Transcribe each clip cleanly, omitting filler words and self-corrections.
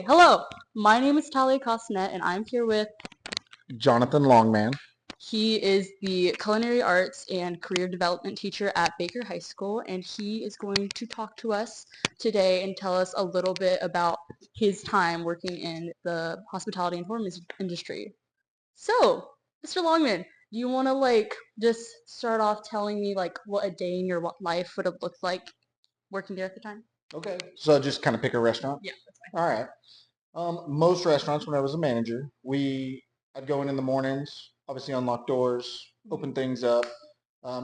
Hello, my name is Talia Cosnet, and I'm here with. Jonathan Longman. He is the culinary arts and career development teacher at Baker High School, and he is going to talk to us today and tell us a little bit about his time working in the hospitality and tourism industry. So, Mr. Longman, do you want to just start off telling me what a day in your life would have looked like working there at the time? Okay. So just kind of pick a restaurant. Yeah, that's fine. All right. Most restaurants, when I was a manager, I'd go in the mornings, obviously unlock doors, open things up,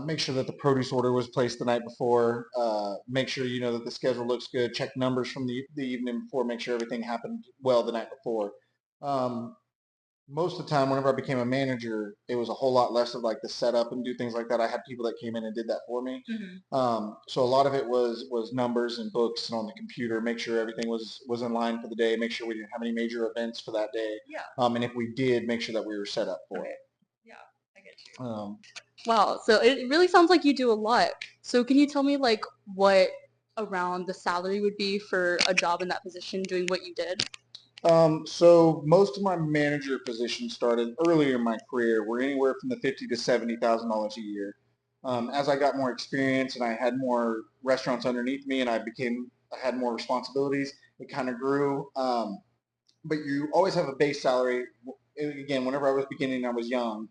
make sure that the produce order was placed the night before, make sure that the schedule looks good, check numbers from the evening before, make sure everything happened well the night before. Um, Most of the time, whenever I became a manager, it was a whole lot less of like the setup and do things like that. I had people that came in and did that for me. So a lot of it was numbers and books and on the computer, make sure everything was in line for the day, make sure we didn't have any major events for that day. Yeah. And if we did, make sure that we were set up for Okay. it. Yeah, I get you. Um, Wow, so it really sounds like you do a lot. So can you tell me what around the salary would be for a job in that position doing what you did? so most of my manager positions started earlier in my career were anywhere from the $50,000 to $70,000 a year. As I got more experience and I had more restaurants underneath me and I had more responsibilities, it kind of grew. But you always have a base salary. Again, whenever I was beginning, I was young.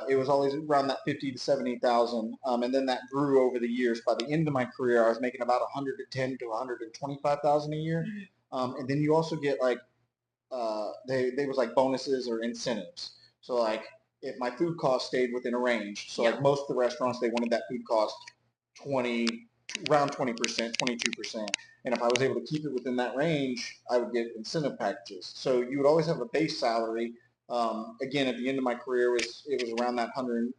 It was always around that 50 to 70,000, and then that grew over the years. By the end of my career, I was making about 110 to 125,000 a year, and then you also get like they was like bonuses or incentives. So like if my food cost stayed within a range, so like most of the restaurants they wanted that food cost 20 around 20%, 22%. And if I was able to keep it within that range, I would get incentive packages. So you would always have a base salary. Again, at the end of my career, it was around that 100,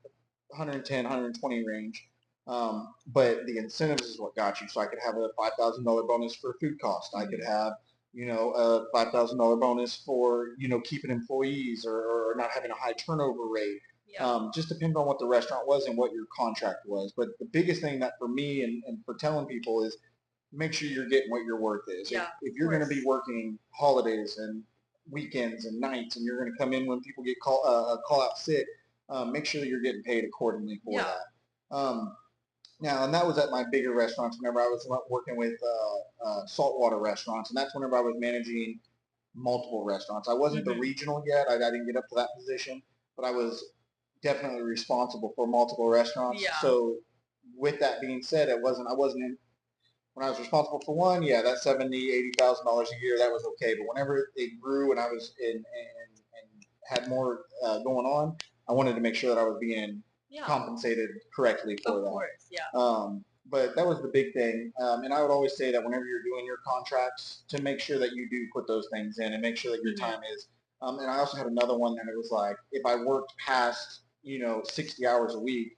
110, 120 range. But the incentives is what got you. So I could have a $5,000 bonus for food cost. I could have a $5,000 bonus for, keeping employees or not having a high turnover rate. Yeah. Just depends on what the restaurant was and what your contract was. But the biggest thing that for me and for telling people is make sure you're getting what your worth is. Yeah, if you're going to be working holidays and weekends and nights and you're going to come in when people get call out sick, make sure that you're getting paid accordingly for that. Now, and that was at my bigger restaurants whenever I was working with saltwater restaurants, and that's whenever I was managing multiple restaurants. I wasn't the regional yet. I didn't get up to that position, but I was definitely responsible for multiple restaurants. Yeah. So with that being said, I wasn't in, when I was responsible for one, yeah, that $70,000, $80,000 a year, that was okay. But whenever it grew and I was in and had more going on, I wanted to make sure that I was being compensated correctly for that. Of course, yeah. But that was the big thing. And I would always say that whenever you're doing your contracts, to make sure that you do put those things in and make sure that your time is. And I also had another one that it was like, if I worked past, 60 hours a week,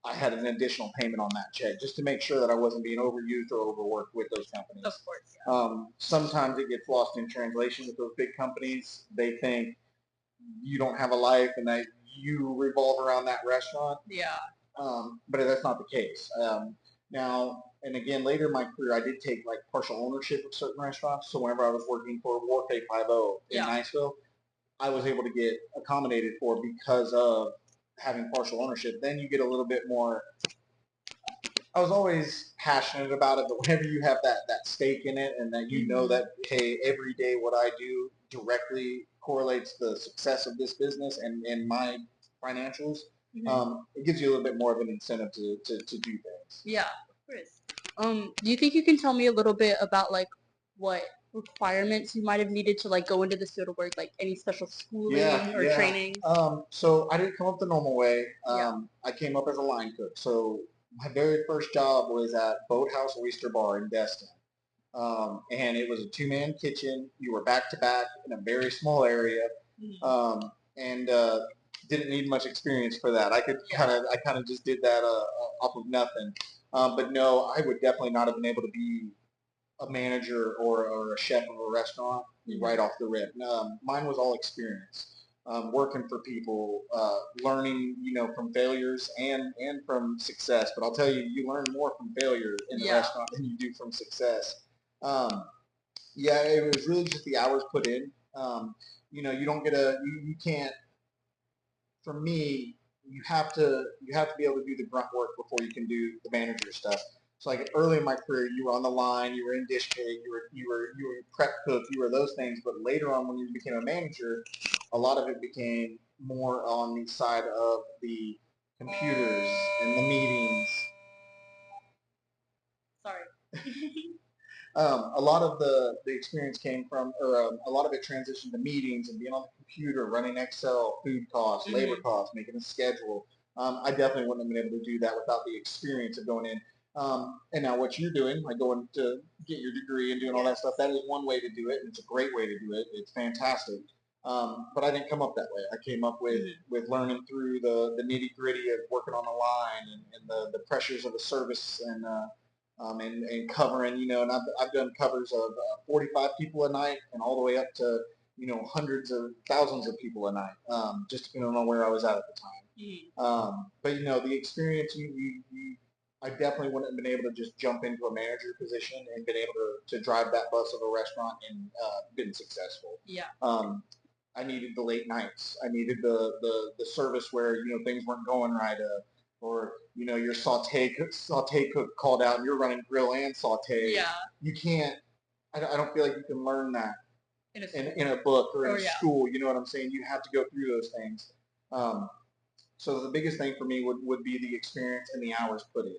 I had an additional payment on that check just to make sure that I wasn't being overused or overworked with those companies. Of course, yeah. Sometimes it gets lost in translation with those big companies. They think you don't have a life and that you revolve around that restaurant. Yeah. But that's not the case. Now, and again, later in my career, I did take like partial ownership of certain restaurants. So whenever I was working for Warfare 50 in Niceville, I was able to get accommodated for because of having partial ownership. Then you get a little bit more. I was always passionate about it, but whenever you have that stake in it and that you know that, hey, every day what I do directly correlates the success of this business and my financials, it gives you a little bit more of an incentive to do things. Yeah, of course. Do you think you can tell me a little bit about what requirements you might have needed to go into this field of work, like any special schooling or training? So I didn't come up the normal way. Yeah. I came up as a line cook. So my very first job was at Boathouse Oyster Bar in Destin. And it was a two-man kitchen. You were back to back in a very small area, and didn't need much experience for that. I kind of just did that off of nothing. But no, I would definitely not have been able to be a manager or a chef of a restaurant right off the rip. Mine was all experience. Working for people, learning, from failures and from success. But I'll tell you, you learn more from failure in the restaurant than you do from success. Um, Yeah, it was really just the hours put in. You don't get you can't, for me, you have to be able to do the grunt work before you can do the manager stuff. So like early in my career, you were on the line, you were in dish pig, you were prep cook, you were those things. But later on, when you became a manager, a lot of it became more on the side of the computers and the meetings. Sorry. A lot of the experience came from, or a lot of it transitioned to meetings and being on the computer, running Excel, food costs, labor costs, making a schedule. I definitely wouldn't have been able to do that without the experience of going in. And now what you're doing, like going to get your degree and doing all that stuff, that is one way to do it, and it's a great way to do it. It's fantastic. But I didn't come up that way. I came up with learning through the nitty gritty of working on the line and the pressures of the service and covering, and I've done covers of 45 people a night and all the way up to, hundreds of thousands of people a night, just depending on where I was at the time. But, the experience, I definitely wouldn't have been able to just jump into a manager position and been able to drive that bus of a restaurant and been successful. Yeah. I needed the late nights. I needed the service where, things weren't going right. Or your saute cook called out and you're running grill and saute. Yeah. You can't. I don't feel like you can learn that in a book or in a yeah. school. You know what I'm saying? You have to go through those things. So the biggest thing for me would be the experience and the hours put in.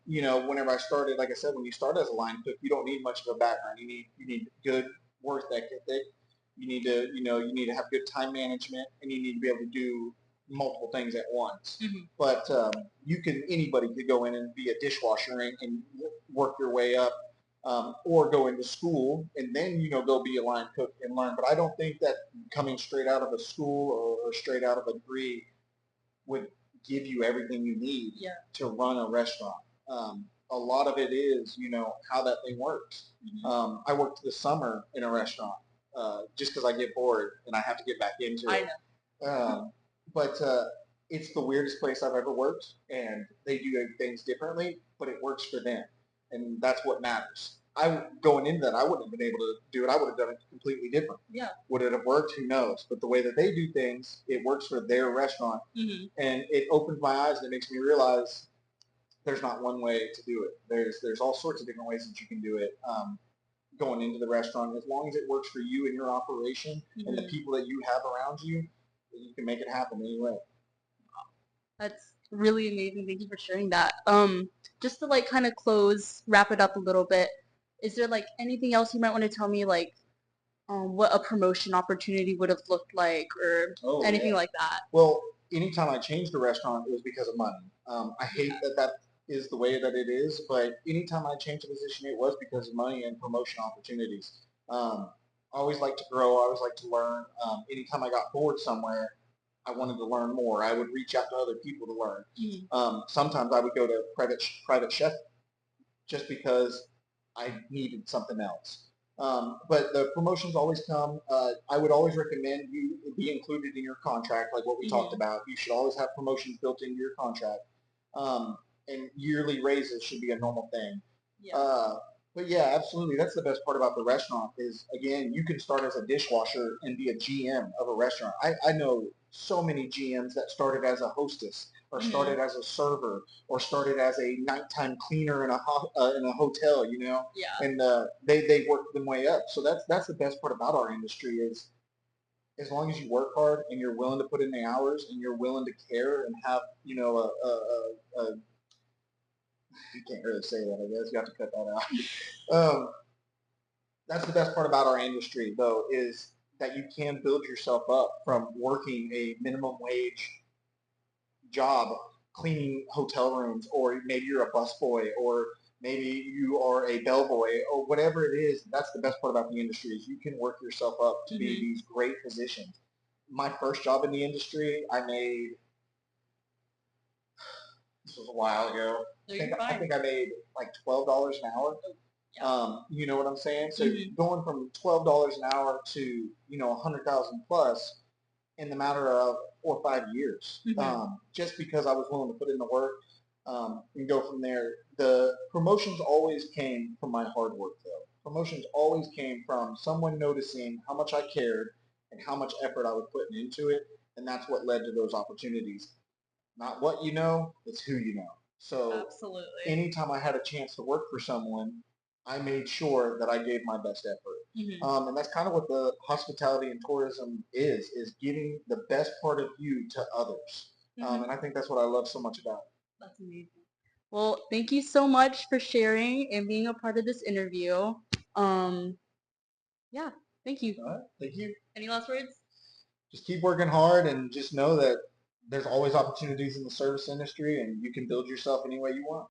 Whenever I started, like I said, when you start as a line cook, you don't need much of a background. You need good work ethic. You need to have good time management, and you need to be able to do multiple things at once. But anybody could go in and be a dishwasher and work your way up, or go into school and then go be a line cook and learn. But I don't think that coming straight out of a school or straight out of a degree would give you everything you need to run a restaurant. A lot of it is how that thing works. I worked this summer in a restaurant just because I get bored and I have to get back into it. I know. But it's the weirdest place I've ever worked, and they do things differently, but it works for them, and that's what matters. Going into that, I wouldn't have been able to do it. I would have done it completely different. Yeah. Would it have worked? Who knows? But the way that they do things, it works for their restaurant, and it opens my eyes and it makes me realize there's not one way to do it. There's all sorts of different ways that you can do it. Going into the restaurant, as long as it works for you and your operation and the people that you have around you, you can make it happen anyway. That's really amazing. Thank you for sharing that. Just to kind of wrap it up a little bit, is there anything else you might want to tell me, what a promotion opportunity would have looked like or anything like that? Well, anytime I changed a restaurant, it was because of money. I hate that is the way that it is, but anytime I changed a position, it was because of money and promotion opportunities. I always like to grow. I always like to learn. Anytime I got bored somewhere, I wanted to learn more. I would reach out to other people to learn. Sometimes I would go to private chef just because I needed something else. But the promotions always come. I would always recommend you be included in your contract, like what we talked about. You should always have promotions built into your contract. And yearly raises should be a normal thing. Yeah. But yeah, absolutely. That's the best part about the restaurant is, again, you can start as a dishwasher and be a GM of a restaurant. I know so many GMs that started as a hostess or started as a server or started as a nighttime cleaner in a hotel, Yeah. And they worked their way up. So that's the best part about our industry is as long as you work hard and you're willing to put in the hours and you're willing to care and have, you can't really say that, I guess. You have to cut that out. That's the best part about our industry, though, is that you can build yourself up from working a minimum wage job cleaning hotel rooms, or maybe you're a busboy, or maybe you are a bellboy, or whatever it is. That's the best part about the industry is you can work yourself up to be these great positions. My first job in the industry, I made, this was a while ago. I think I made like $12 an hour. You know what I'm saying? So going from $12 an hour to 100,000 plus in the matter of 4 or 5 years, just because I was willing to put in the work and go from there. The promotions always came from my hard work, though. Promotions always came from someone noticing how much I cared and how much effort I would put into it, and that's what led to those opportunities. Not what you know, it's who you know. So Absolutely. anytime I had a chance to work for someone, I made sure that I gave my best effort. And that's kind of what the hospitality and tourism is giving the best part of you to others. And I think that's what I love so much about it. That's amazing. Well, thank you so much for sharing and being a part of this interview. Um, yeah, thank you. All right, thank you. Any last words? Just keep working hard and just know that there's always opportunities in the service industry and you can build yourself any way you want.